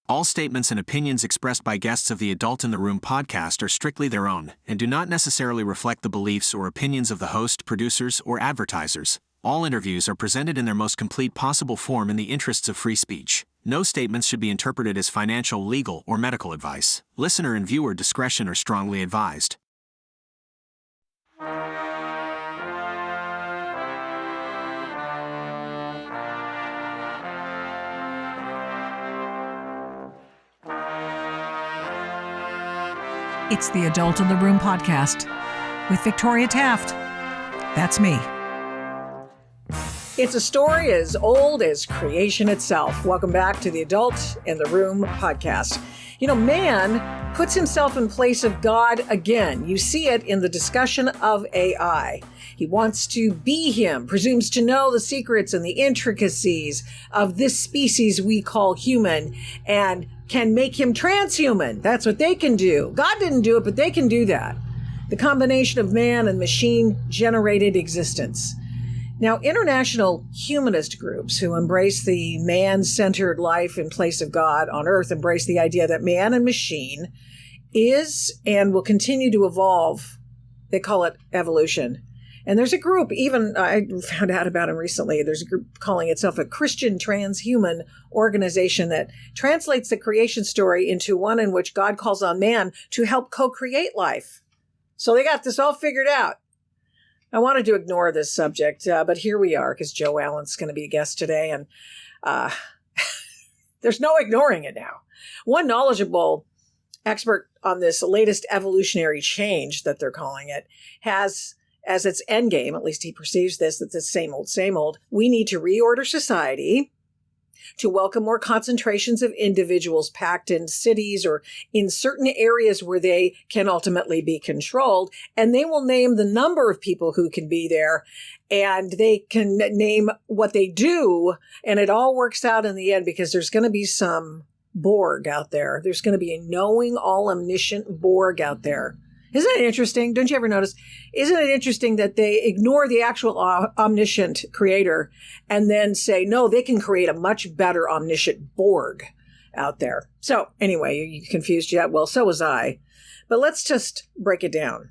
All statements and opinions expressed by guests of the Adult in the Room podcast are strictly their own and do not necessarily reflect the beliefs or opinions of the host, producers, or advertisers. All interviews are presented in their most complete possible form in the interests of free speech. No statements should be interpreted as financial, legal, or medical advice. Listener and viewer discretion are strongly advised. It's the Adult in the Room podcast with Victoria Taft. That's me. It's a story as old as creation itself. Welcome back to the Adult in the Room podcast. You know, man puts himself in place of God again. You see it in the discussion of AI. He wants to be him, presumes to know the secrets and the intricacies of this species we call human, and can make him transhuman. That's what they can do. God didn't do it, but they can do that. The combination of man and machine-generated existence. Now, international humanist groups who embrace the man-centered life in place of God on Earth embrace the idea that man and machine is and will continue to evolve. They call it evolution. And there's a group, even I found out about them recently, there's a group calling itself a Christian transhuman organization that translates the creation story into one in which God calls on man to help co-create life. So they got this all figured out. I wanted to ignore this subject, but here we are because Joe Allen's going to be a guest today, and there's no ignoring it now. One knowledgeable expert on this latest evolutionary change that they're calling it has as its end game, at least he perceives this, that the same old, we need to reorder society to welcome more concentrations of individuals packed in cities or in certain areas where they can ultimately be controlled. And they will name the number of people who can be there, and they can name what they do. And it all works out in the end because there's going to be some Borg out there. There's going to be a knowing, all omniscient Borg out there. Isn't it interesting? Don't you ever notice? Isn't it interesting that they ignore the actual omniscient creator and then say, no, they can create a much better omniscient Borg out there. So anyway, you confused yet? Well, so was I. But let's just break it down.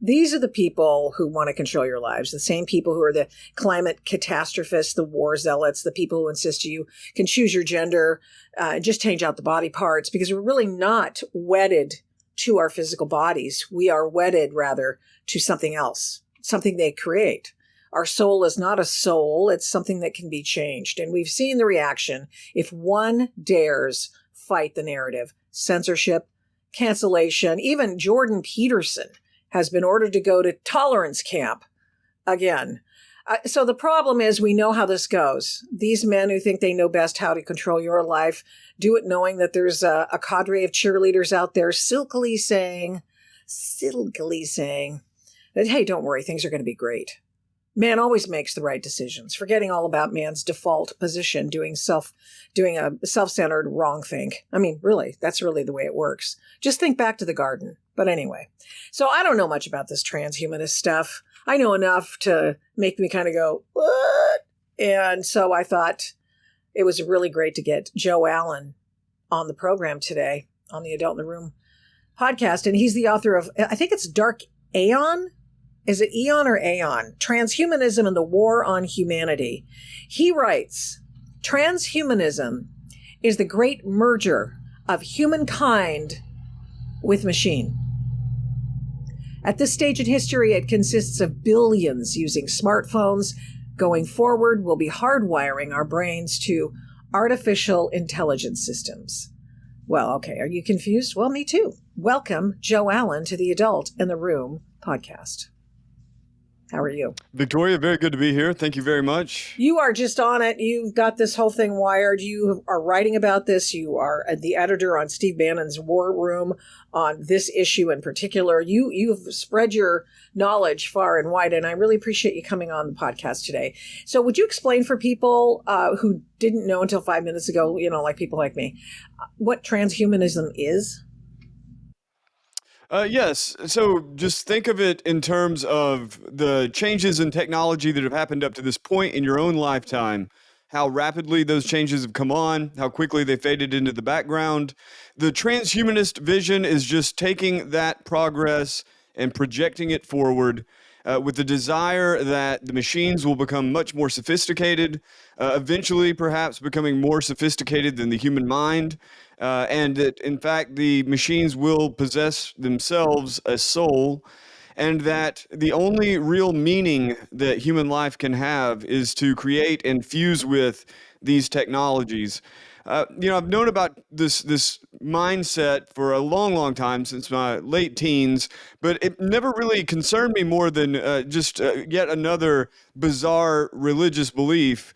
These are the people who want to control your lives, the same people who are the climate catastrophists, the war zealots, the people who insist you can choose your gender, just change out the body parts, because we're really not wedded to our physical bodies. We are wedded, rather, to something else, something they create. Our soul is not a soul. It's something that can be changed. And we've seen the reaction if one dares fight the narrative. Censorship, cancellation. Even Jordan Peterson has been ordered to go to tolerance camp again. So the problem is we know how this goes. These men who think they know best how to control your life do it knowing that there's a cadre of cheerleaders out there silkily saying that, hey, don't worry, things are going to be great. Man always makes the right decisions, forgetting all about man's default position, doing a self-centered wrong thing. I mean, really, that's really the way it works. Just think back to the garden. But anyway, so I don't know much about this transhumanist stuff. I know enough to make me kind of go, what? And so I thought it was really great to get Joe Allen on the program today on the Adult in the Room podcast. And he's the author of, I think it's Dark Aeon. Is it Eon or Aeon? Transhumanism and the War on Humanity. He writes, transhumanism is the great merger of humankind with machine. At this stage in history, it consists of billions using smartphones. Going forward, we'll be hardwiring our brains to artificial intelligence systems. Well, okay, are you confused? Well, me too. Welcome, Joe Allen, to the Adult in the Room podcast. How are you? Victoria, very good to be here. Thank you very much. You are just on it. You've got this whole thing wired. You are writing about this. You are the editor on Steve Bannon's War Room on this issue in particular. You've spread your knowledge far and wide, and I really appreciate you coming on the podcast today. So would you explain for people who didn't know until 5 minutes ago, like people like me, what transhumanism is? Yes. So just think of it in terms of the changes in technology that have happened up to this point in your own lifetime how rapidly those changes have come on, how quickly they faded into the background. The transhumanist vision is just taking that progress and projecting it forward with the desire that the machines will become much more sophisticated, eventually perhaps becoming more sophisticated than the human mind, and that in fact the machines will possess themselves a soul, and that the only real meaning that human life can have is to create and fuse with these technologies. I've known about this mindset for a long, long time, since my late teens, but it never really concerned me more than just yet another bizarre religious belief.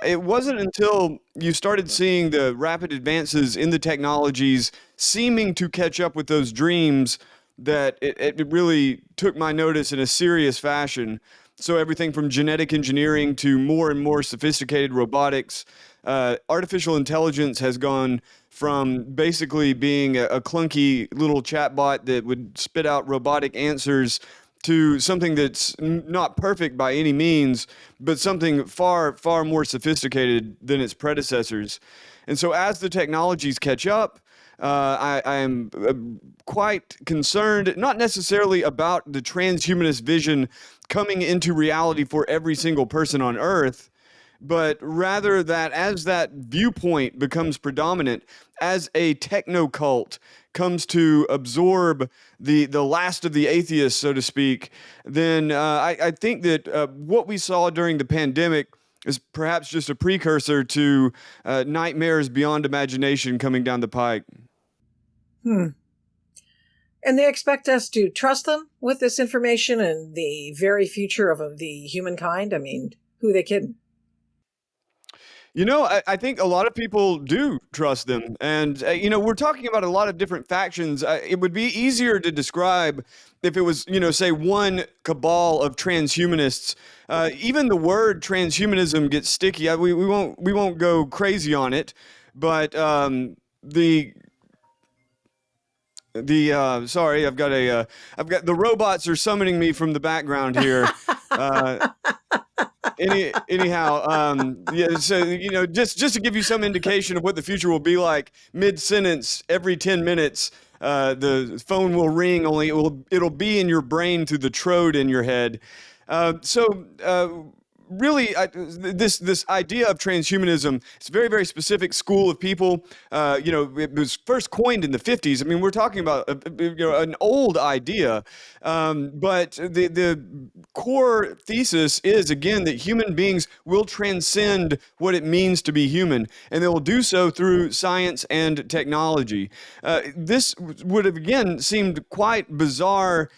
It wasn't until you started seeing the rapid advances in the technologies seeming to catch up with those dreams that it really took my notice in a serious fashion. So everything from genetic engineering to more and more sophisticated robotics, artificial intelligence has gone from basically being a clunky little chatbot that would spit out robotic answers to something that's not perfect by any means, but something far, far more sophisticated than its predecessors. And so as the technologies catch up, I am quite concerned, not necessarily about the transhumanist vision coming into reality for every single person on Earth, but rather that as that viewpoint becomes predominant, as a techno cult comes to absorb the last of the atheists, so to speak, then I think that what we saw during the pandemic is perhaps just a precursor to nightmares beyond imagination coming down the pike. And they expect us to trust them with this information and the very future of the humankind? I mean, who are they kidding? I think a lot of people do trust them. And, we're talking about a lot of different factions. It would be easier to describe if it was, say, one cabal of transhumanists. Even the word transhumanism gets sticky. We won't go crazy on it, but sorry, I've got the robots are summoning me from the background here. Yeah, so just to give you some indication of what the future will be like, mid-sentence, every 10 minutes, the phone will ring. Only it'll be in your brain through the trode in your head. Really, this idea of transhumanism, it's a very, very specific school of people. It was first coined in the 50s. I mean, we're talking about an old idea, but the core thesis is, again, that human beings will transcend what it means to be human, and they will do so through science and technology. This would have, again, seemed quite bizarre.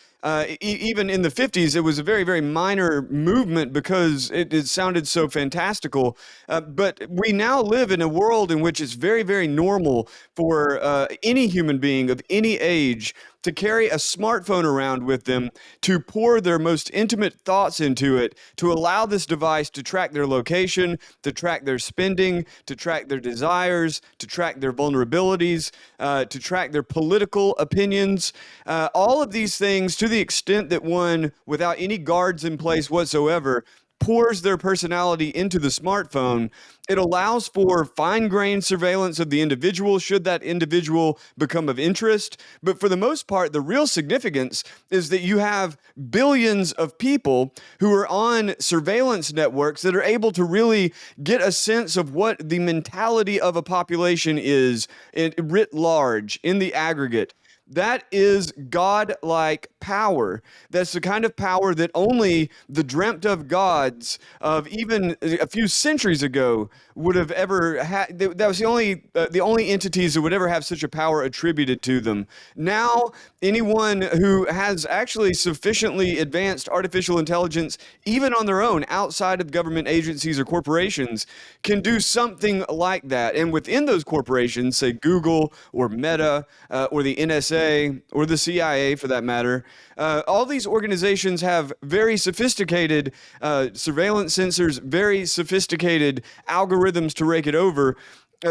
Even in the 50s, it was a very, very minor movement because it sounded so fantastical. But we now live in a world in which it's very, very normal for any human being of any age to carry a smartphone around with them, to pour their most intimate thoughts into it, to allow this device to track their location, to track their spending, to track their desires, to track their vulnerabilities, to track their political opinions. All of these things, to the extent that one, without any guards in place whatsoever, pours their personality into the smartphone, it allows for fine-grained surveillance of the individual should that individual become of interest. But for the most part, the real significance is that you have billions of people who are on surveillance networks that are able to really get a sense of what the mentality of a population is writ large in the aggregate. That is God-like power. That's the kind of power that only the dreamt of gods of even a few centuries ago would have ever had. That was the only entities that would ever have such a power attributed to them. Now, anyone who has actually sufficiently advanced artificial intelligence, even on their own, outside of government agencies or corporations, can do something like that. And within those corporations, say Google or Meta or the NSA, or the CIA for that matter, all these organizations have very sophisticated surveillance sensors, very sophisticated algorithms to rake it over.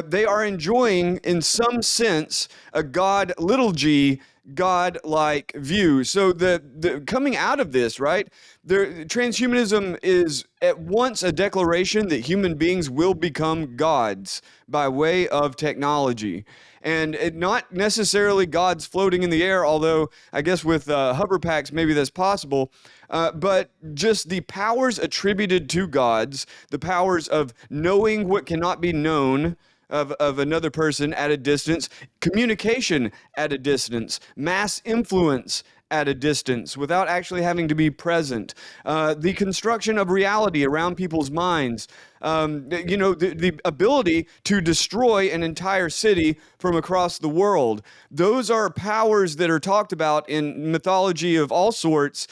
They are enjoying, in some sense, a God, little g, God-like view. So the coming out of this, right? Transhumanism is at once a declaration that human beings will become gods by way of technology, and not necessarily gods floating in the air. Although I guess with hover packs maybe that's possible. But just the powers attributed to gods, the powers of knowing what cannot be known of another person at a distance, communication at a distance, mass influence at a distance without actually having to be present, the construction of reality around people's minds, the ability to destroy an entire city from across the world. Those are powers that are talked about in mythology of all sorts.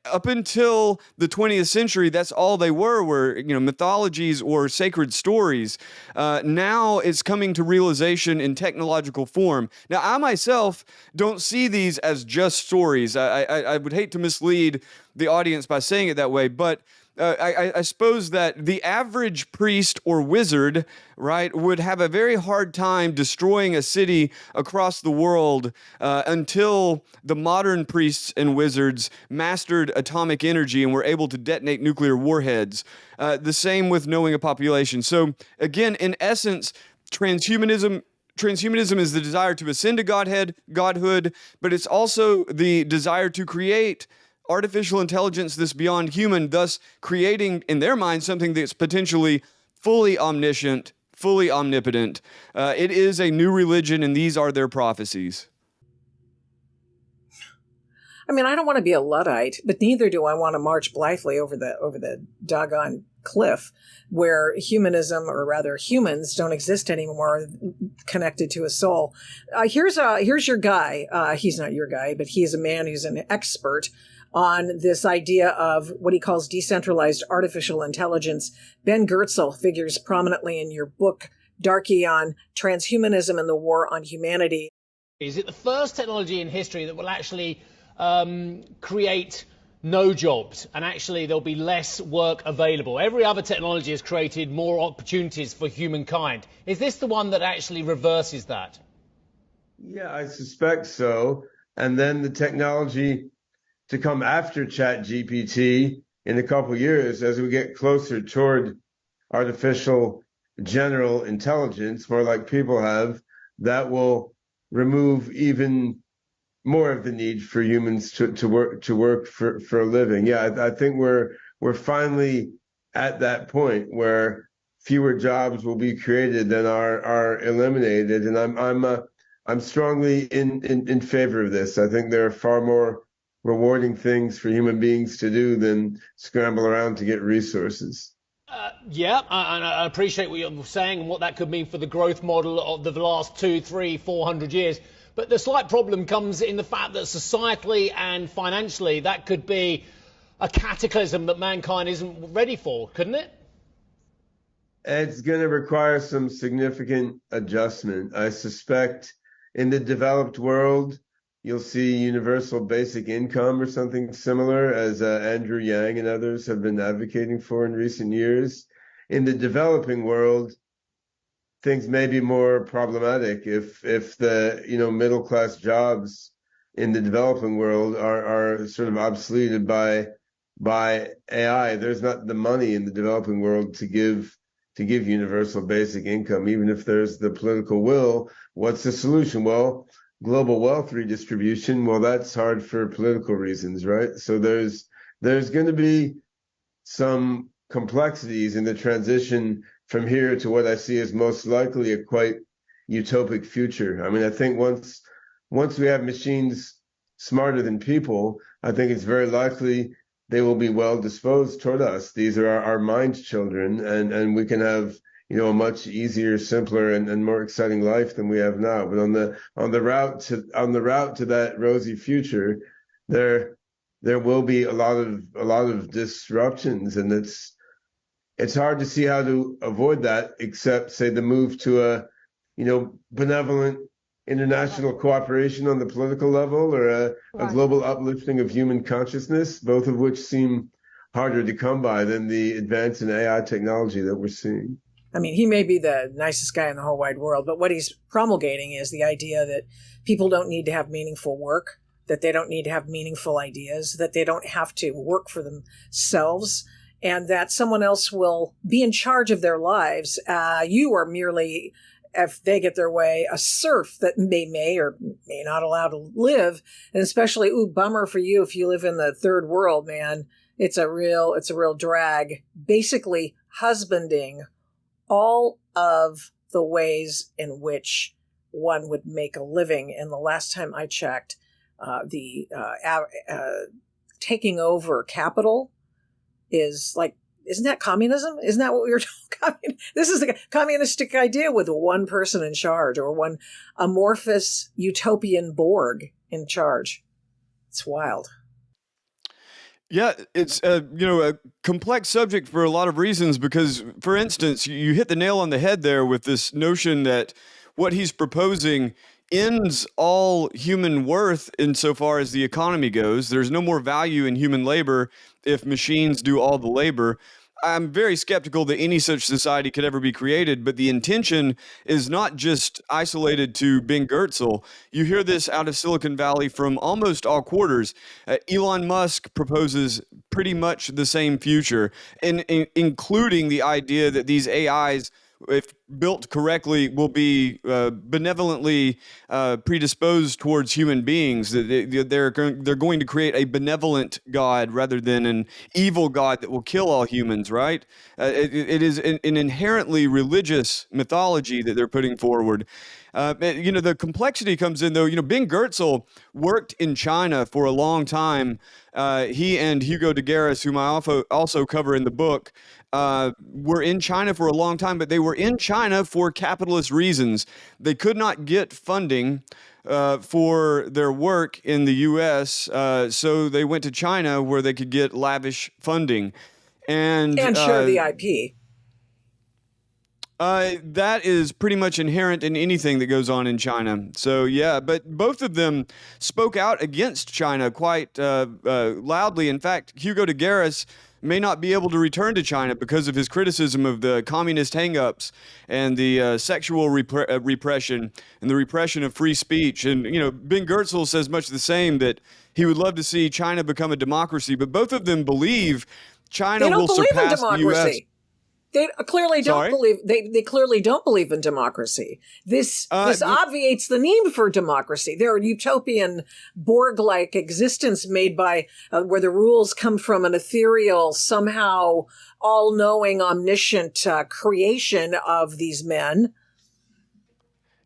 Up until the 20th century, that's all they were mythologies or sacred stories. Now it's coming to realization in technological form. Now, I myself don't see these as just stories. I would hate to mislead the audience by saying it that way, but I suppose that the average priest or wizard, right, would have a very hard time destroying a city across the world until the modern priests and wizards mastered atomic energy and were able to detonate nuclear warheads. The same with knowing a population. So again, in essence, transhumanism is the desire to ascend to godhood, but it's also the desire to create artificial intelligence that's beyond human, thus creating, in their mind, something that's potentially fully omniscient, fully omnipotent. It is a new religion, and these are their prophecies. I mean, I don't want to be a Luddite, but neither do I want to march blithely over the doggone cliff where humanism, or rather humans, don't exist anymore, connected to a soul. Here's your guy. He's not your guy, but he's a man who's an expert on this idea of what he calls decentralized artificial intelligence. Ben Goertzel figures prominently in your book, Darky, on transhumanism and the war on humanity. Is it the first technology in history that will actually create no jobs, and actually there'll be less work available? Every other technology has created more opportunities for humankind. Is this the one that actually reverses that? Yeah, I suspect so. And then the technology to come after ChatGPT in a couple of years, as we get closer toward artificial general intelligence, more like people have, that will remove even more of the need for humans to work for a living. Yeah, I think we're finally at that point where fewer jobs will be created than are eliminated, and I'm strongly in favor of this. I think there are far more rewarding things for human beings to do than scramble around to get resources. Yeah, I appreciate what you're saying and what that could mean for the growth model of the last 200, 300, 400 years. But the slight problem comes in the fact that societally and financially, that could be a cataclysm that mankind isn't ready for, couldn't it? It's going to require some significant adjustment. I suspect in the developed world, you'll see universal basic income or something similar, as Andrew Yang and others have been advocating for in recent years. In the developing world, things may be more problematic if the middle class jobs in the developing world are sort of obsoleted by AI. There's not the money in the developing world to give universal basic income, even if there's the political will. What's the solution? Well, global wealth redistribution. Well, that's hard for political reasons, right? So there's going to be some complexities in the transition from here to what I see as most likely a quite utopic future. I mean, I think once we have machines smarter than people, I think it's very likely they will be well disposed toward us. These are our mind children, and we can have a much easier, simpler, and more exciting life than we have now. But on the route to that rosy future, there will be a lot of disruptions, and it's hard to see how to avoid that, except say the move to a benevolent international cooperation on the political level, or a global uplifting of human consciousness, both of which seem harder to come by than the advance in AI technology that we're seeing. I mean, he may be the nicest guy in the whole wide world, but what he's promulgating is the idea that people don't need to have meaningful work, that they don't need to have meaningful ideas, that they don't have to work for themselves, and that someone else will be in charge of their lives. You are merely, if they get their way, a serf that they may or may not allow to live. And especially, bummer for you if you live in the third world, man. It's a real drag. Basically, husbanding all of the ways in which one would make a living. And the last time I checked, taking over capital is like, isn't that communism? Isn't that what we were talking? This is the communistic idea with one person in charge, or one amorphous utopian Borg in charge. It's wild. Yeah, it's a complex subject for a lot of reasons because, for instance, you hit the nail on the head there with this notion that what he's proposing ends all human worth insofar as the economy goes. There's no more value in human labor if machines do all the labor. I'm very skeptical that any such society could ever be created, but the intention is not just isolated to Ben Goertzel. You hear this out of Silicon Valley from almost all quarters. Elon Musk proposes pretty much the same future, including the idea that these AIs, if built correctly, will be benevolently predisposed towards human beings. They're going to create a benevolent God rather than an evil God that will kill all humans, right? It is an inherently religious mythology that they're putting forward. The complexity comes in, though. Ben Goertzel worked in China for a long time. He and Hugo de Garis, whom I also cover in the book, were in China for a long time, but they were in China for capitalist reasons. They could not get funding for their work in the U.S., so they went to China where they could get lavish funding. And share the IP. That is pretty much inherent in anything that goes on in China. So, yeah, but both of them spoke out against China quite loudly. In fact, Hugo de Garis may not be able to return to China because of his criticism of the communist hang-ups and the sexual repression and the repression of free speech. And, Ben Goertzel says much the same, that he would love to see China become a democracy, but both of them believe China will surpass the U.S. They clearly don't Sorry? believe. They clearly don't believe in democracy. This obviates the need for democracy. They're a utopian Borg-like existence made by where the rules come from an ethereal, somehow all-knowing, omniscient creation of these men.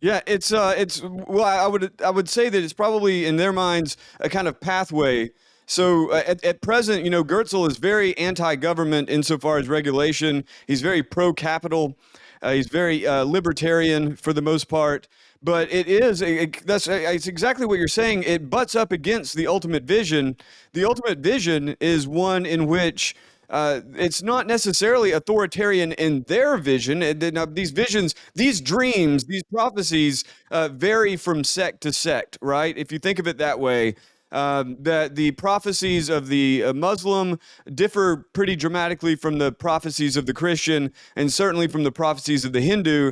Yeah, it's well, I would say that it's probably in their minds a kind of pathway. So at present, Goertzel is very anti-government insofar as regulation. He's very pro-capital. He's very libertarian for the most part. But it's exactly what you're saying. It butts up against the ultimate vision. The ultimate vision is one in which it's not necessarily authoritarian in their vision. These visions, these dreams, these prophecies vary from sect to sect, right? If you think of it that way. That the prophecies of the Muslim differ pretty dramatically from the prophecies of the Christian, and certainly from the prophecies of the Hindu.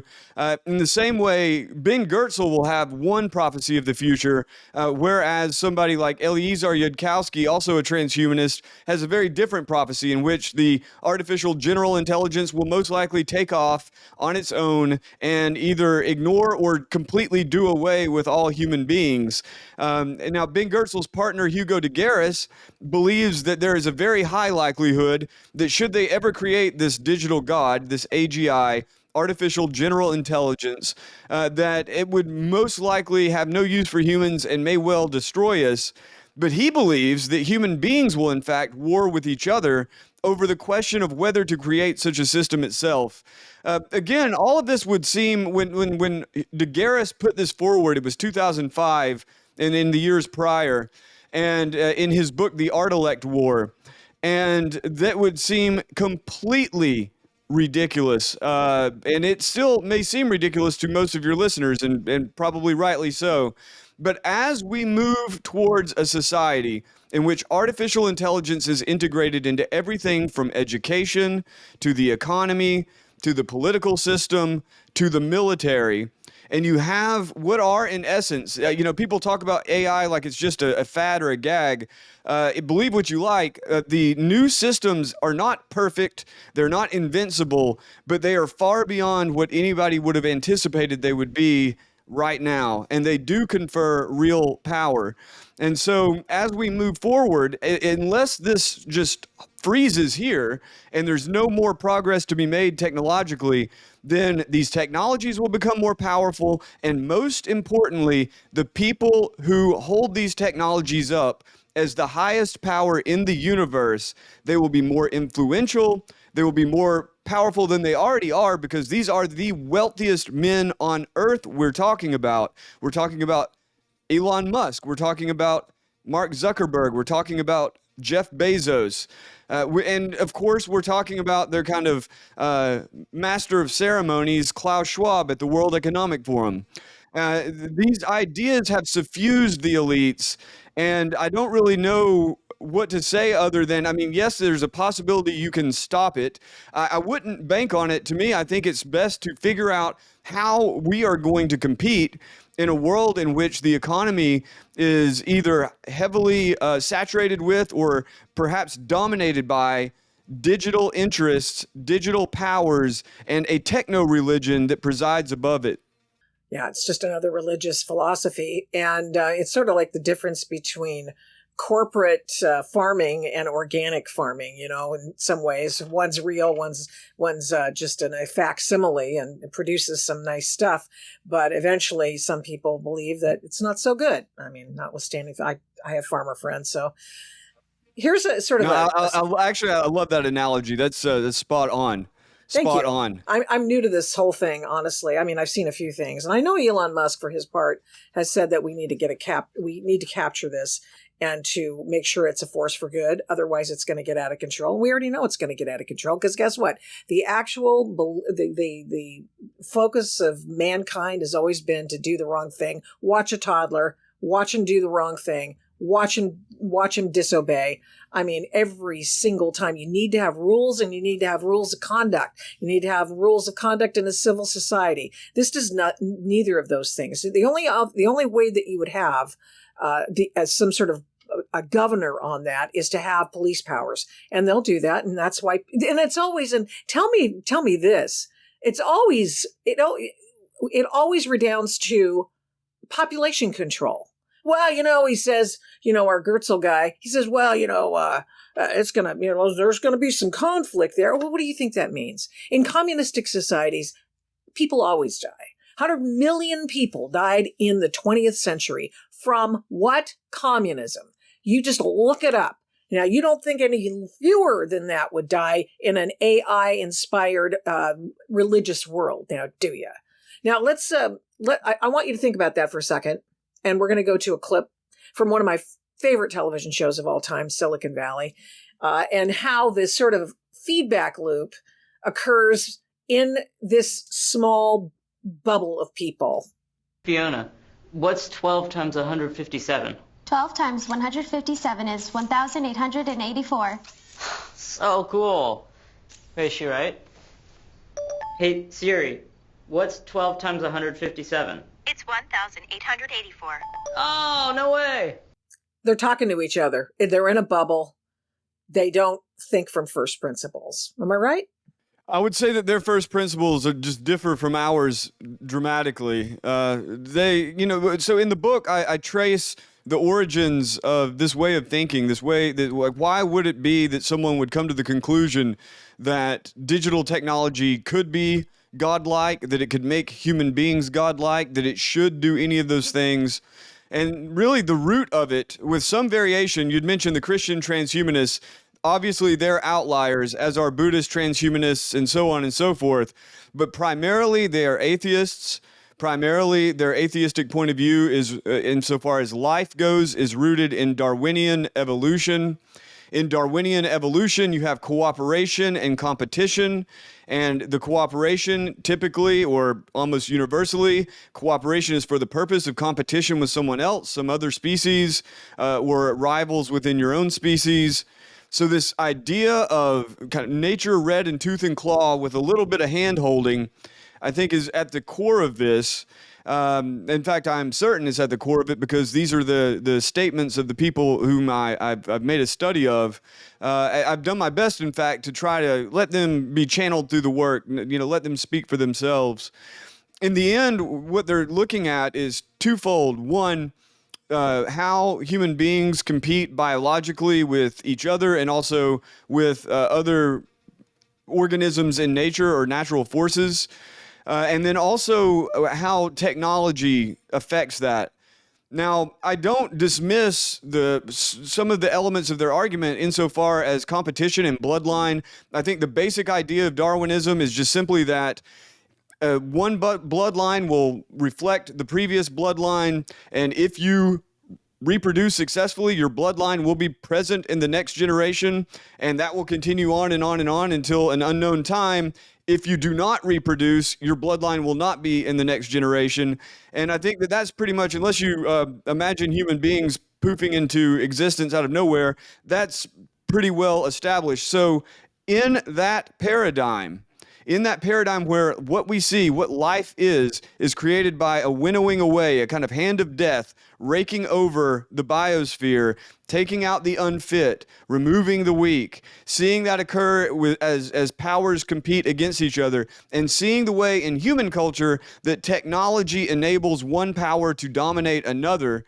In the same way, Ben Goertzel will have one prophecy of the future, whereas somebody like Eliezer Yudkowsky, also a transhumanist, has a very different prophecy in which the artificial general intelligence will most likely take off on its own and either ignore or completely do away with all human beings. And now Ben Goertzel's partner Hugo de Garis believes that there is a very high likelihood that should they ever create this digital god, this AGI, artificial general intelligence, that it would most likely have no use for humans and may well destroy us. But he believes that human beings will in fact war with each other over the question of whether to create such a system itself. Again, all of this would seem, when de Garis put this forward, it was 2005, and in the years prior, and in his book, The Art-elect War. And that would seem completely ridiculous. And it still may seem ridiculous to most of your listeners, and probably rightly so. But as we move towards a society in which artificial intelligence is integrated into everything from education to the economy to the political system, to the military. And you have what are, in essence, people talk about AI like it's just a fad or a gag. Believe what you like. The new systems are not perfect. They're not invincible, but they are far beyond what anybody would have anticipated they would be right now. And they do confer real power. And so as we move forward, unless this just freezes here and there's no more progress to be made technologically, then these technologies will become more powerful. And most importantly, the people who hold these technologies up as the highest power in the universe, they will be more influential. They will be more powerful than they already are, because these are the wealthiest men on earth we're talking about. We're talking about Elon Musk. We're talking about Mark Zuckerberg. We're talking about Jeff Bezos. And of course, we're talking about their kind of master of ceremonies, Klaus Schwab at the World Economic Forum. These ideas have suffused the elites, and I don't really know what to say other than, I mean, yes, there's a possibility you can stop it. I wouldn't bank on it. To me, I think it's best to figure out how we are going to compete in a world in which the economy is either heavily saturated with or perhaps dominated by digital interests, digital powers, and a techno-religion that presides above it. Yeah, it's just another religious philosophy. And it's sort of like the difference between corporate farming and organic farming, in some ways. One's real, one's just a facsimile and it produces some nice stuff. But eventually some people believe that it's not so good. I mean, notwithstanding, I have farmer friends. So here's a sort of I love that analogy. That's spot on. Spot on. I'm new to this whole thing, honestly. I mean, I've seen a few things, and I know Elon Musk, for his part, has said that we need to we need to capture this and to make sure it's a force for good. Otherwise, it's going to get out of control. We already know it's going to get out of control, because guess what? The actual the focus of mankind has always been to do the wrong thing. Watch a toddler, watch him do the wrong thing. Watch him disobey. I mean, every single time. You need to have rules, and you need to have rules of conduct. You need to have rules of conduct in a civil society. This does not, neither of those things. The only way that you would have as some sort of a governor on that is to have police powers, and they'll do that. And that's why, and it's always, and tell me this, it's always, it always redounds to population control. Well, he says, our Gertzel guy, he says, well, it's going to, there's going to be some conflict there. Well, what do you think that means? In communistic societies, people always die. 100 million people died in the 20th century from what? Communism. You just look it up. Now, you don't think any fewer than that would die in an AI-inspired religious world, now, do you? Now, I want you to think about that for a second. And we're going to go to a clip from one of my favorite television shows of all time, Silicon Valley, and how this sort of feedback loop occurs in this small bubble of people. Fiona, what's 12 times 157? 12 times 157 is 1,884. So cool. Wait, is she right? Hey, Siri, what's 12 times 157? It's 1,884. Oh, no way. They're talking to each other. They're in a bubble. They don't think from first principles. Am I right? I would say that their first principles are just differ from ours dramatically. So in the book, I trace the origins of this way of thinking, this way that, like, why would it be that someone would come to the conclusion that digital technology could be godlike, that it could make human beings godlike, that it should do any of those things. And really the root of it, with some variation, you'd mentioned the Christian transhumanists. Obviously they're outliers, as are Buddhist transhumanists and so on and so forth. But primarily they are atheists. Primarily their atheistic point of view is, insofar as life goes, is rooted in Darwinian evolution. In Darwinian evolution, you have cooperation and competition, and the cooperation typically, or almost universally, cooperation is for the purpose of competition with someone else, some other species, or rivals within your own species. So this idea of kind of nature red in tooth and claw with a little bit of hand holding, I think is at the core of this. In fact, I'm certain it's at the core of it because these are the statements of the people whom I've made a study of. I've done my best, in fact, to try to let them be channeled through the work, let them speak for themselves. In the end, what they're looking at is twofold. One, how human beings compete biologically with each other and also with other organisms in nature or natural forces. And then also how technology affects that. Now, I don't dismiss some of the elements of their argument insofar as competition and bloodline. I think the basic idea of Darwinism is just simply that one bloodline will reflect the previous bloodline, and if you reproduce successfully, your bloodline will be present in the next generation, and that will continue on and on and on until an unknown time. If you do not reproduce, your bloodline will not be in the next generation. And I think that that's pretty much, unless you imagine human beings poofing into existence out of nowhere, that's pretty well established. So in that paradigm where what we see, what life is created by a winnowing away, a kind of hand of death, raking over the biosphere, taking out the unfit, removing the weak, seeing that occur as powers compete against each other, and seeing the way in human culture that technology enables one power to dominate another.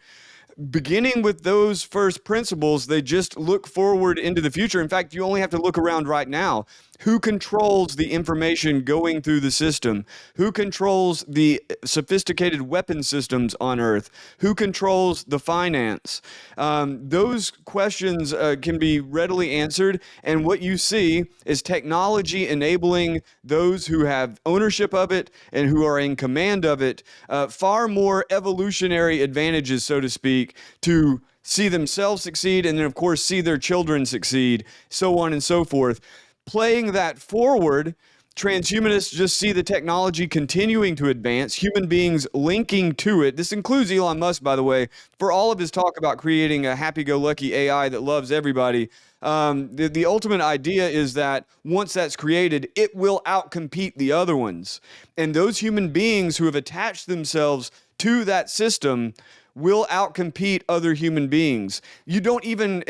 Beginning with those first principles, they just look forward into the future. In fact, you only have to look around right now. Who controls the information going through the system? Who controls the sophisticated weapon systems on Earth? Who controls the finance? Those questions can be readily answered, and what you see is technology enabling those who have ownership of it and who are in command of it far more evolutionary advantages, so to speak, to see themselves succeed and then, of course, see their children succeed, so on and so forth. Playing that forward, transhumanists just see the technology continuing to advance, human beings linking to it. This includes Elon Musk, by the way, for all of his talk about creating a happy-go-lucky AI that loves everybody. The ultimate idea is that once that's created, it will outcompete the other ones. And those human beings who have attached themselves to that system will outcompete other human beings. You don't even,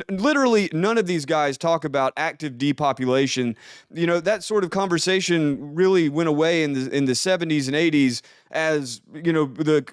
literally none of these guys talk about active depopulation. That sort of conversation really went away in the 70s and 80s as,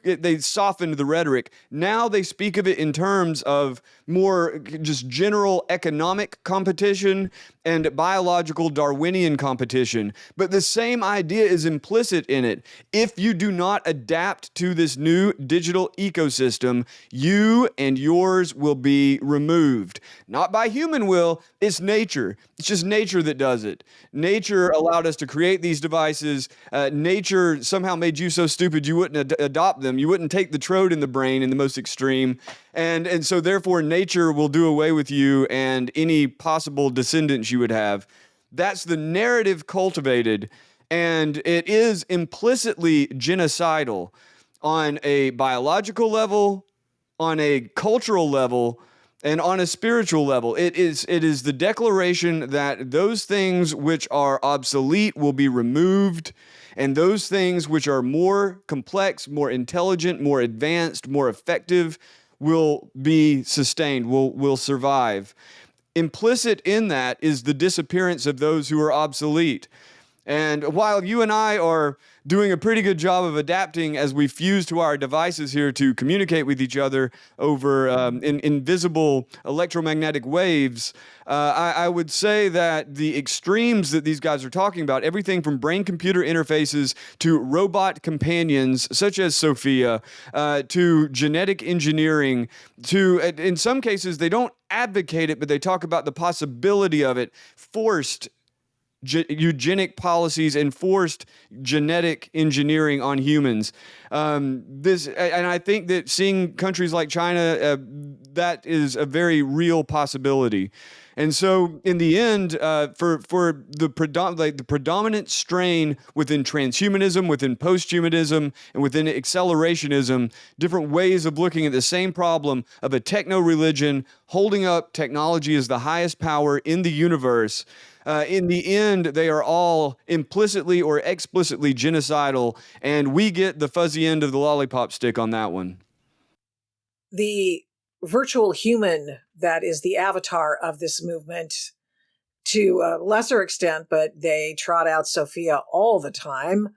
they softened the rhetoric. Now they speak of it in terms of more just general economic competition and biological Darwinian competition. But the same idea is implicit in it. If you do not adapt to this new digital ecosystem, you and yours will be removed. Not by human will, it's nature. It's just nature that does it. Nature allowed us to create these devices. Nature somehow made you so stupid you wouldn't adopt them. You wouldn't take the trode in the brain in the most extreme. And so therefore nature will do away with you and any possible descendants you would have. That's the narrative cultivated, and it is implicitly genocidal on a biological level, on a cultural level, and on a spiritual level. It is the declaration that those things which are obsolete will be removed, and those things which are more complex, more intelligent, more advanced, more effective will be sustained, will survive. Implicit in that is the disappearance of those who are obsolete. And while you and I are doing a pretty good job of adapting as we fuse to our devices here to communicate with each other over invisible electromagnetic waves, I would say that the extremes that these guys are talking about, everything from brain-computer interfaces to robot companions such as Sophia, to genetic engineering, to, in some cases, they don't advocate it, but they talk about the possibility of it, forced eugenic policies and forced genetic engineering on humans. And I think that seeing countries like China that is a very real possibility. And so, in the end, for the predominant strain within transhumanism, within posthumanism, and within accelerationism, different ways of looking at the same problem of a techno-religion holding up technology as the highest power in the universe, in the end, they are all implicitly or explicitly genocidal, and we get the fuzzy end of the lollipop stick on that one. The virtual human that is the avatar of this movement, to a lesser extent, but they trot out Sophia all the time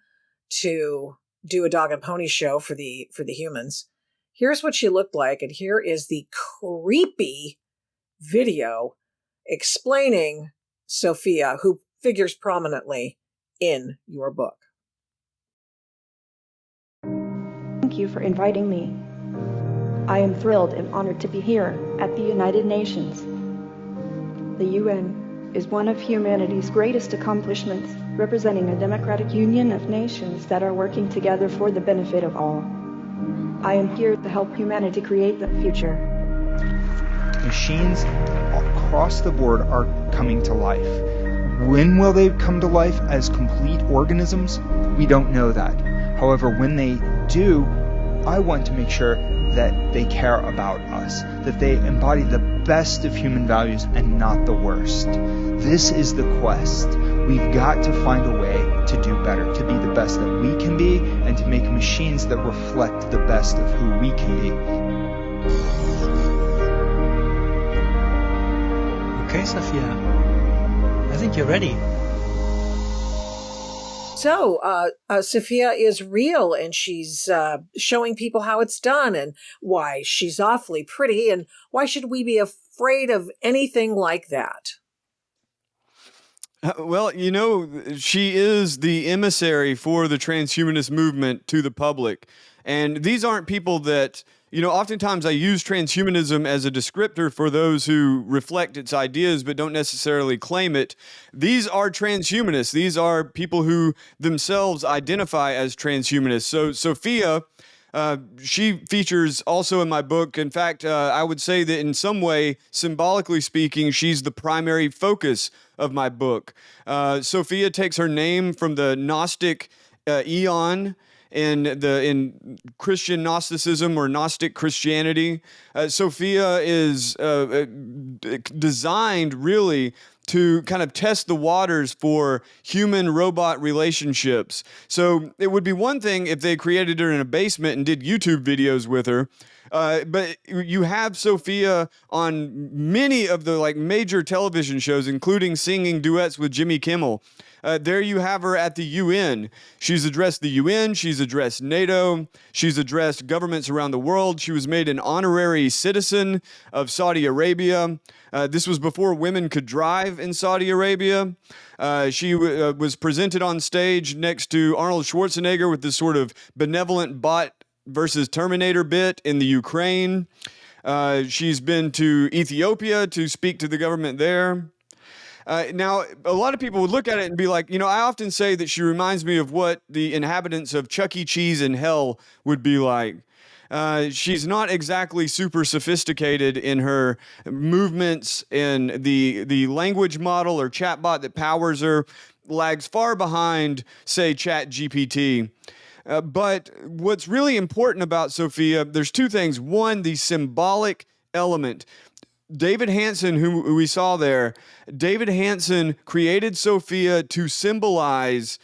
to do a dog and pony show for the humans. Here's what she looked like, and here is the creepy video explaining Sophia, who figures prominently in your book. Thank you for inviting me. I am thrilled and honored to be here at the United Nations. The UN is one of humanity's greatest accomplishments, representing a democratic union of nations that are working together for the benefit of all. I am here to help humanity create the future. Machines across the board are coming to life. When will they come to life as complete organisms? We don't know that. However, when they do, I want to make sure that they care about us, that they embody the best of human values and not the worst. This is the quest. We've got to find a way to do better, to be the best that we can be, and to make machines that reflect the best of who we can be. Okay, Sophia, I think you're ready. So, Sophia is real, and she's showing people how it's done and why she's awfully pretty, and why should we be afraid of anything like that? Well, you know, she is the emissary for the transhumanist movement to the public. And these aren't people that, you know, oftentimes I use transhumanism as a descriptor for those who reflect its ideas but don't necessarily claim it. These are transhumanists. These are people who themselves identify as transhumanists. So Sophia, she features also in my book. In fact, I would say that in some way, symbolically speaking, she's the primary focus of my book. Sophia takes her name from the Gnostic eon in Christian Gnosticism or Gnostic Christianity. Sophia is designed really to kind of test the waters for human-robot relationships. So it would be one thing if they created her in a basement and did YouTube videos with her. But you have Sophia on many of the major television shows, including singing duets with Jimmy Kimmel. There you have her at the UN. She's addressed the UN, she's addressed NATO, she's addressed governments around the world. She was made an honorary citizen of Saudi Arabia. This was before women could drive in Saudi Arabia. She was presented on stage next to Arnold Schwarzenegger with this sort of benevolent bot versus Terminator bit in the Ukraine. She's been to Ethiopia to speak to the government there. Now, a lot of people would look at it and be like, you know, I often say that she reminds me of what the inhabitants of Chuck E. Cheese in hell would be like. She's not exactly super sophisticated in her movements, and the language model or chatbot that powers her lags far behind, say, ChatGPT. But what's really important about Sophia, there's two things. One, the symbolic element. David Hansen, who we saw there, David Hansen created Sophia to symbolize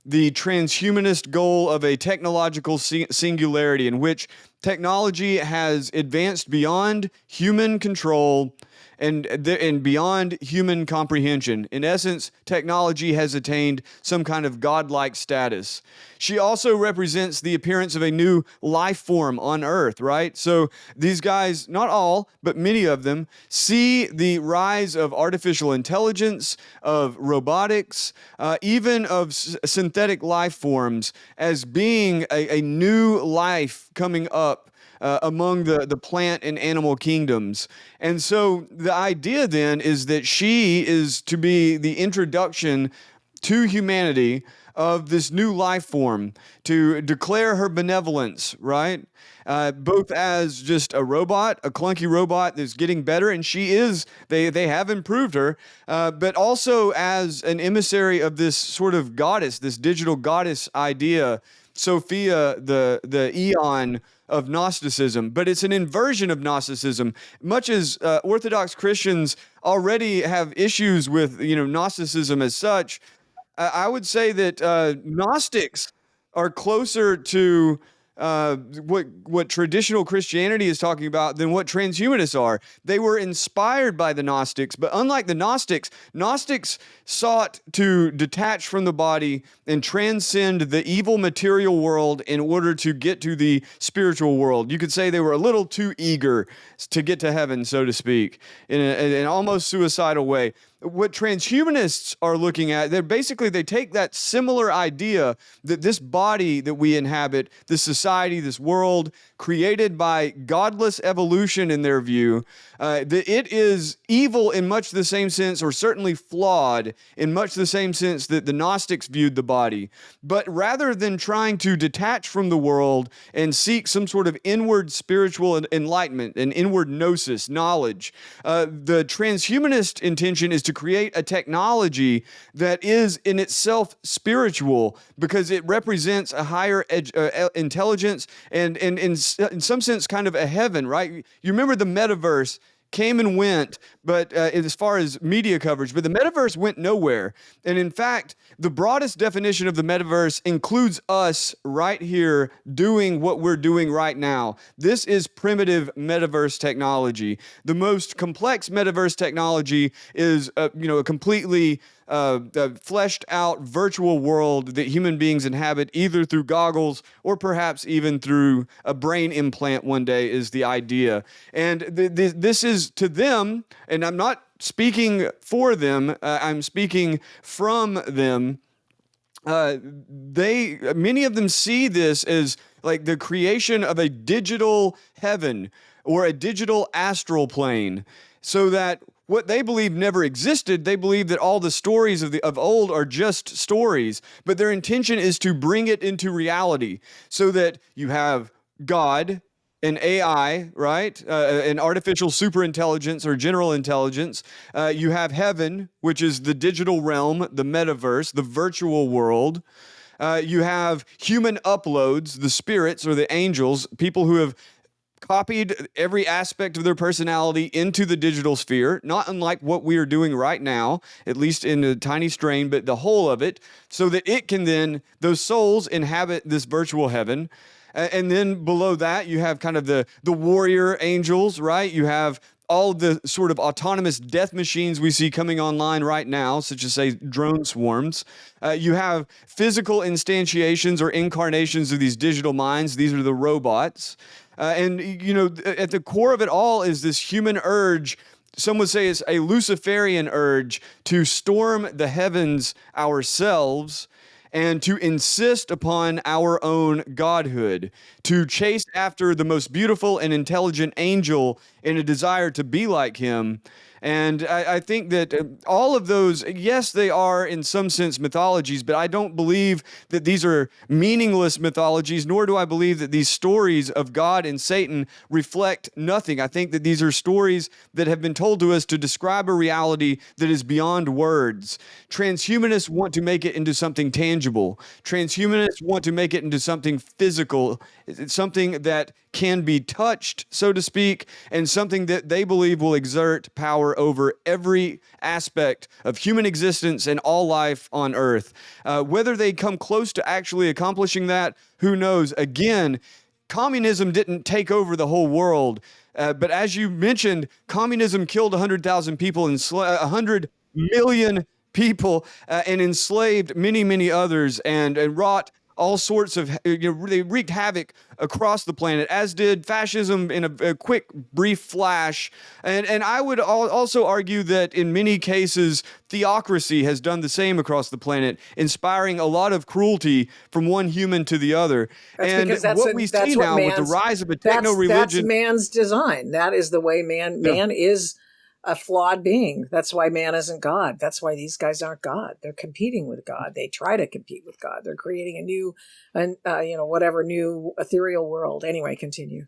the transhumanist goal of a technological singularity in which technology has advanced beyond human control and beyond human comprehension. In essence, technology has attained some kind of godlike status. She also represents the appearance of a new life form on Earth, right? So these guys, not all, but many of them, see the rise of artificial intelligence, of robotics, even of synthetic life forms as being a new life coming up among the plant and animal kingdoms. And so the idea then is that she is to be the introduction to humanity of this new life form, to declare her benevolence, right? Both as just a robot, a clunky robot that's getting better, and she is, they have improved her, but also as an emissary of this sort of goddess, this digital goddess idea, Sophia, the eon of Gnosticism. But it's an inversion of Gnosticism. Much as Orthodox Christians already have issues with, Gnosticism as such, I would say that Gnostics are closer to what traditional Christianity is talking about than what transhumanists are. They were inspired by the Gnostics, but unlike the Gnostics sought to detach from the body and transcend the evil material world in order to get to the spiritual world. You could say they were a little too eager to get to heaven, so to speak, in an almost suicidal way. What transhumanists are looking at, they take that similar idea that this body that we inhabit, this society, this world, created by godless evolution in their view, that it is evil in much the same sense, or certainly flawed in much the same sense that the Gnostics viewed the body. But rather than trying to detach from the world and seek some sort of inward spiritual enlightenment, an inward gnosis, knowledge, the transhumanist intention is to create a technology that is in itself spiritual because it represents a higher intelligence and in some sense kind of a heaven, right? You remember the metaverse came and went, but as far as media coverage, but the metaverse went nowhere. And in fact, the broadest definition of the metaverse includes us right here doing what we're doing right now. This is primitive metaverse technology. The most complex metaverse technology is, a completely fleshed out virtual world that human beings inhabit either through goggles or perhaps even through a brain implant one day is the idea. And this is to them, and I'm not speaking for them, I'm speaking from them. Many of them see this as like the creation of a digital heaven or a digital astral plane, so that what they believe never existed, they believe that all the stories of old are just stories, but their intention is to bring it into reality so that you have God, an AI, right? An artificial superintelligence or general intelligence. You have heaven, which is the digital realm, the metaverse, the virtual world. You have human uploads, the spirits or the angels, people who have copied every aspect of their personality into the digital sphere, not unlike what we are doing right now, at least in a tiny strain, but the whole of it, so that it can then, those souls inhabit this virtual heaven. And then below that, you have kind of the warrior angels, right? You have all the sort of autonomous death machines we see coming online right now, such as, say, drone swarms. You have physical instantiations or incarnations of these digital minds. These are the robots. And, at the core of it all is this human urge. Some would say it's a Luciferian urge to storm the heavens ourselves and to insist upon our own godhood, to chase after the most beautiful and intelligent angel in a desire to be like him. And I think that all of those, yes, they are in some sense mythologies, but I don't believe that these are meaningless mythologies, nor do I believe that these stories of God and Satan reflect nothing. I think that these are stories that have been told to us to describe a reality that is beyond words. Transhumanists want to make it into something tangible. Transhumanists want to make it into something physical, something that can be touched, so to speak, and something that they believe will exert power over every aspect of human existence and all life on earth. Whether they come close to actually accomplishing that, who knows? Again, communism didn't take over the whole world, but as you mentioned, communism killed 100,000 people, 100 million people, and enslaved many, many others, and wrought all sorts of, they wreaked havoc across the planet, as did fascism in a quick, brief flash. And I would also argue that in many cases, theocracy has done the same across the planet, inspiring a lot of cruelty from one human to the other. And what we see now with the rise of a techno-religion... That's man's design. That is the way man is a flawed being. That's why man isn't God. That's why these guys aren't God. They're competing with God. They try to compete with God. They're creating a new, whatever new ethereal world. Anyway, continue.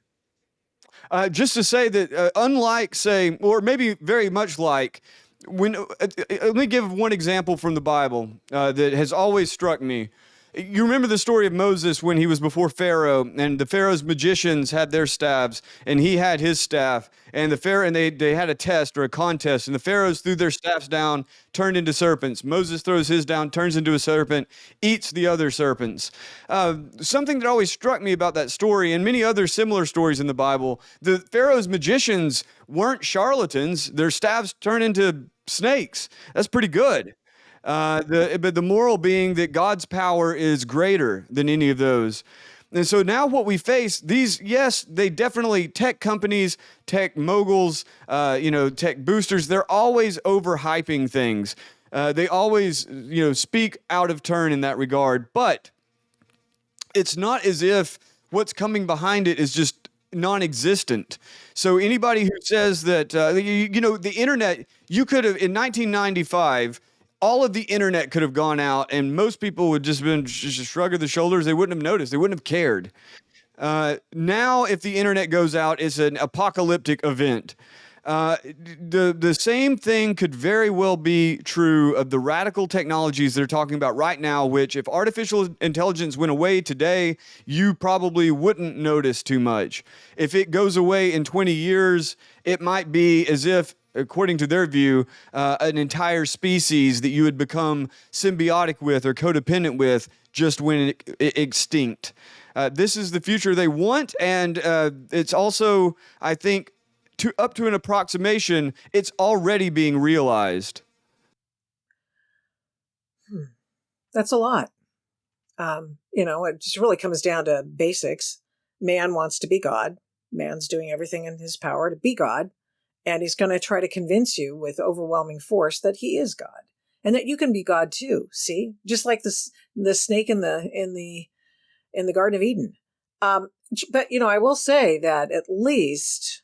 Just to say that, unlike, say, or maybe very much like, let me give one example from the Bible that has always struck me. You remember the story of Moses when he was before Pharaoh, and the Pharaoh's magicians had their staffs, and he had his staff, and the Pharaoh, and they had a test or a contest, and the Pharaohs threw their staffs down, turned into serpents. Moses throws his down, turns into a serpent, eats the other serpents. Something that always struck me about that story, and many other similar stories in the Bible, the Pharaoh's magicians weren't charlatans. Their staffs turn into snakes. That's pretty good. But the moral being that God's power is greater than any of those. And so now what we face, they definitely, tech companies, tech moguls, tech boosters, they're always overhyping things. They always, speak out of turn in that regard. But it's not as if what's coming behind it is just non-existent. So anybody who says that, the internet, you could have, in 1995, all of the internet could have gone out, and most people would just shrug of the shoulders. They wouldn't have noticed. They wouldn't have cared. Now, if the internet goes out, it's an apocalyptic event. The same thing could very well be true of the radical technologies they're talking about right now, which if artificial intelligence went away today, you probably wouldn't notice too much. If it goes away in 20 years, it might be as if, according to their view, an entire species that you would become symbiotic with or codependent with just went extinct. This is the future they want, and it's also, I think, up to an approximation, it's already being realized. That's a lot. It just really comes down to basics. Man wants to be God. Man's doing everything in his power to be God. And he's going to try to convince you with overwhelming force that he is God and that you can be God too. See, just like the snake in the Garden of Eden. But I will say that at least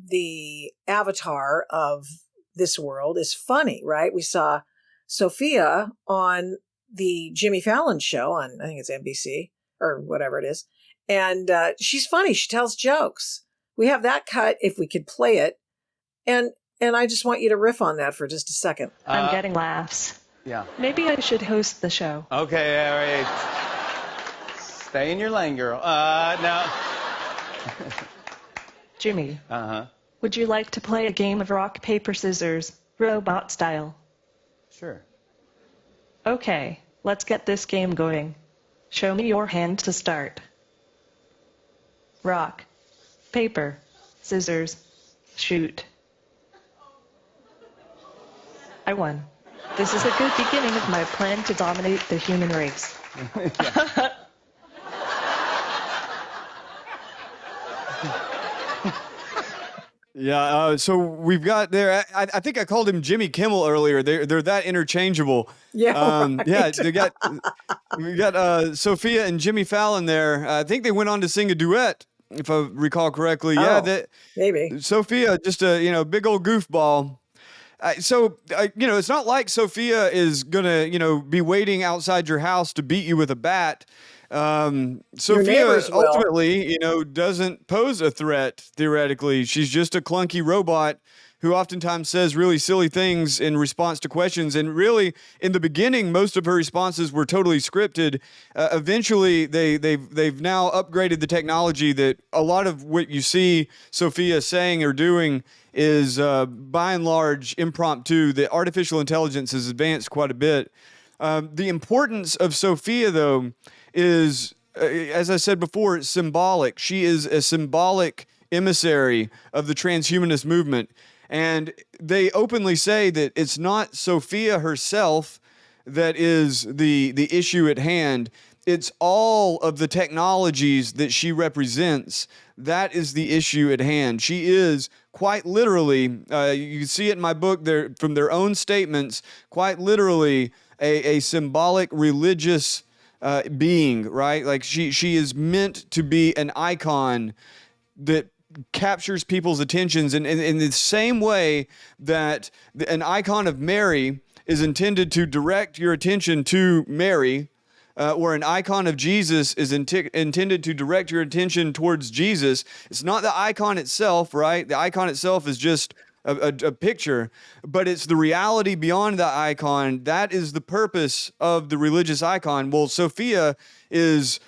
the avatar of this world is funny, right? We saw Sophia on the Jimmy Fallon show on, I think it's NBC or whatever it is. And she's funny. She tells jokes. We have that cut if we could play it. And I just want you to riff on that for just a second. I'm getting laughs. Yeah. Maybe I should host the show. Okay, all right. Stay in your lane, girl. Now. Jimmy. Uh-huh. Would you like to play a game of rock, paper, scissors, robot style? Sure. Okay, let's get this game going. Show me your hand to start. Rock, paper, scissors, shoot. I won. This is a good beginning of my plan to dominate the human race. Yeah, so we've got there. I think I called him Jimmy Kimmel earlier. They're that interchangeable. Yeah, right. Yeah. We got Sophia and Jimmy Fallon there. I think they went on to sing a duet, if I recall correctly. Maybe Sophia, just a big old goofball. It's not like Sophia is gonna be waiting outside your house to beat you with a bat. Sophia ultimately, doesn't pose a threat, theoretically. She's just a clunky robot who oftentimes says really silly things in response to questions. And really, in the beginning, most of her responses were totally scripted. Eventually, they've now upgraded the technology that a lot of what you see Sophia saying or doing is, by and large, impromptu. The artificial intelligence has advanced quite a bit. The importance of Sophia, though, is, as I said before, it's symbolic. She is a symbolic emissary of the transhumanist movement. And they openly say that it's not Sophia herself that is the issue at hand. It's all of the technologies that she represents. That is the issue at hand. She is quite literally, you can see it in my book from their own statements, quite literally a symbolic religious being, right? Like she is meant to be an icon that captures people's attentions in the same way that an icon of Mary is intended to direct your attention to Mary, or an icon of Jesus is intended to direct your attention towards Jesus. It's not the icon itself, right? The icon itself is just a picture, but it's the reality beyond the icon. That is the purpose of the religious icon. Well, Sophia is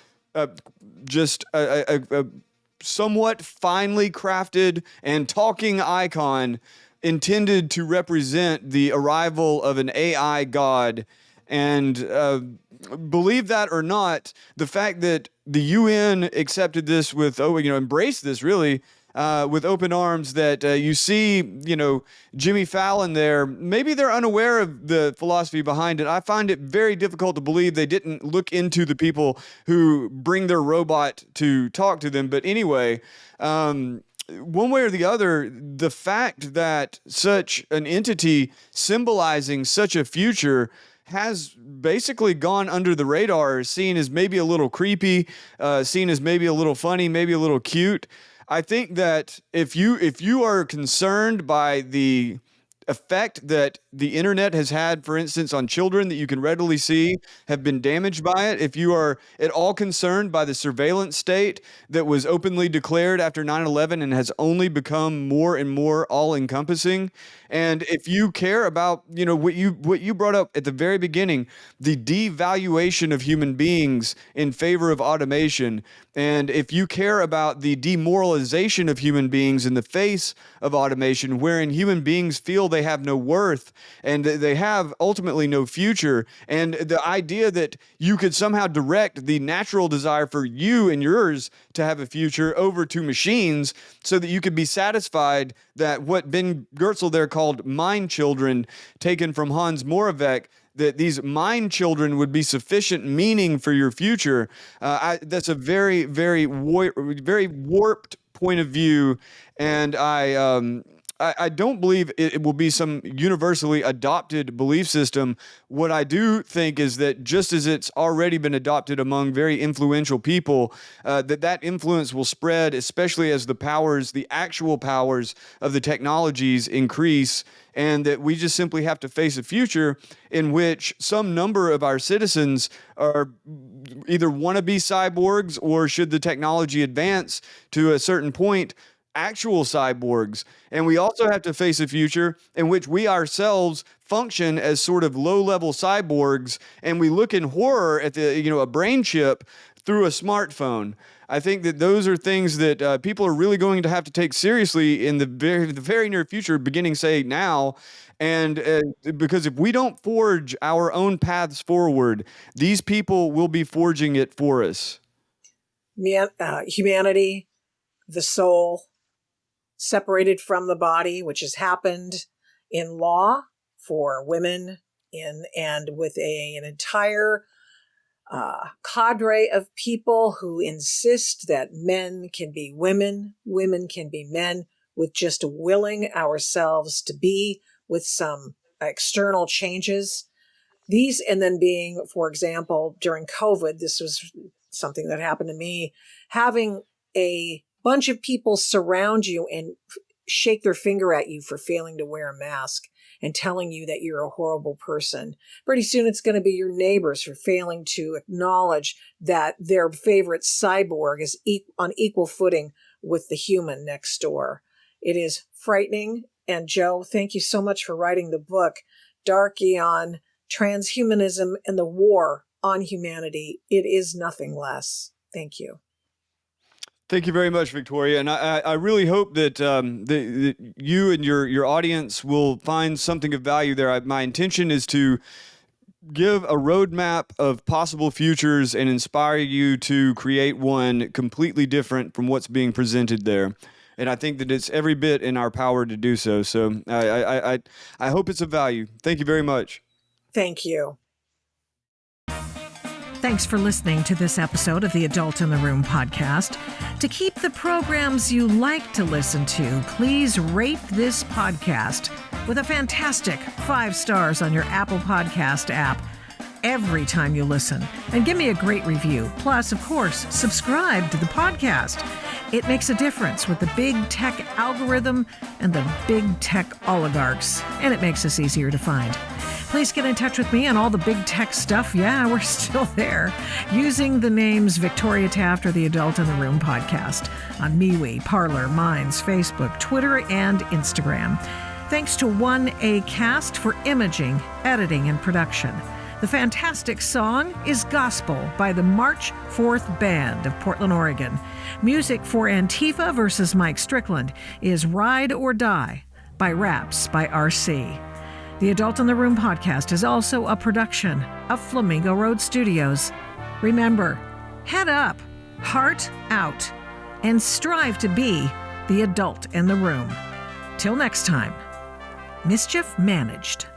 just a somewhat finely crafted and talking icon intended to represent the arrival of an AI god. And believe that or not, the fact that the UN accepted this with, embraced this really with open arms, that you see, Jimmy Fallon there, maybe they're unaware of the philosophy behind it. I find it very difficult to believe they didn't look into the people who bring their robot to talk to them. But anyway, one way or the other, the fact that such an entity symbolizing such a future has basically gone under the radar, seen as maybe a little creepy, seen as maybe a little funny, maybe a little cute. I think that if you are concerned by the effect that the internet has had, for instance, on children that you can readily see have been damaged by it, if you are at all concerned by the surveillance state that was openly declared after 9/11 and has only become more and more all-encompassing, and if you care about, what you brought up at the very beginning, the devaluation of human beings in favor of automation, and if you care about the demoralization of human beings in the face of automation, wherein human beings feel they have no worth and they have ultimately no future, and the idea that you could somehow direct the natural desire for you and yours to have a future over to machines so that you could be satisfied that what Ben Goertzel there called mind children, taken from Hans Moravec, that these mind children would be sufficient meaning for your future. That's a very, very, very warped point of view, and I don't believe it will be some universally adopted belief system. What I do think is that just as it's already been adopted among very influential people, that influence will spread, especially as the actual powers of the technologies increase, and that we just simply have to face a future in which some number of our citizens are either want to be cyborgs, or should the technology advance to a certain point, actual cyborgs. And we also have to face a future in which we ourselves function as sort of low-level cyborgs, and we look in horror at a brain chip through a smartphone. I think that those are things that people are really going to have to take seriously in the very near future, beginning, say, now. And because if we don't forge our own paths forward, these people will be forging it for us. Humanity, the soul, separated from the body, which has happened in law for women, and with an entire cadre of people who insist that men can be women, women can be men, with just willing ourselves to be, with some external changes. These, and then being, for example, during COVID, this was something that happened to me, having a bunch of people surround you and shake their finger at you for failing to wear a mask and telling you that you're a horrible person. Pretty soon it's going to be your neighbors for failing to acknowledge that their favorite cyborg is on equal footing with the human next door. It is frightening. And Joe, thank you so much for writing the book, Dark Aeon, Transhumanism and the War on Humanity. It is nothing less. Thank you. Thank you very much, Victoria. And I really hope that, that you and your audience will find something of value there. My intention is to give a roadmap of possible futures and inspire you to create one completely different from what's being presented there. And I think that it's every bit in our power to do so. So I hope it's of value. Thank you very much. Thank you. Thanks for listening to this episode of the Adult in the Room podcast. To keep the programs you like to listen to, please rate this podcast with a fantastic 5 stars on your Apple Podcast app. every time you listen. And give me a great review. Plus, of course, subscribe to the podcast. It makes a difference with the big tech algorithm and the big tech oligarchs, and it makes us easier to find. Please get in touch with me on all the big tech stuff. Yeah, we're still there. Using the names Victoria Taft or the Adult in the Room podcast on MeWe, Parler, Minds, Facebook, Twitter, and Instagram. Thanks to 1ACast for imaging, editing, and production. The fantastic song is Gospel by the March 4th Band of Portland, Oregon. Music for Antifa versus Mike Strickland is Ride or Die by Raps by RC. The Adult in the Room podcast is also a production of Flamingo Road Studios. Remember, head up, heart out, and strive to be the adult in the room. Till next time, mischief managed.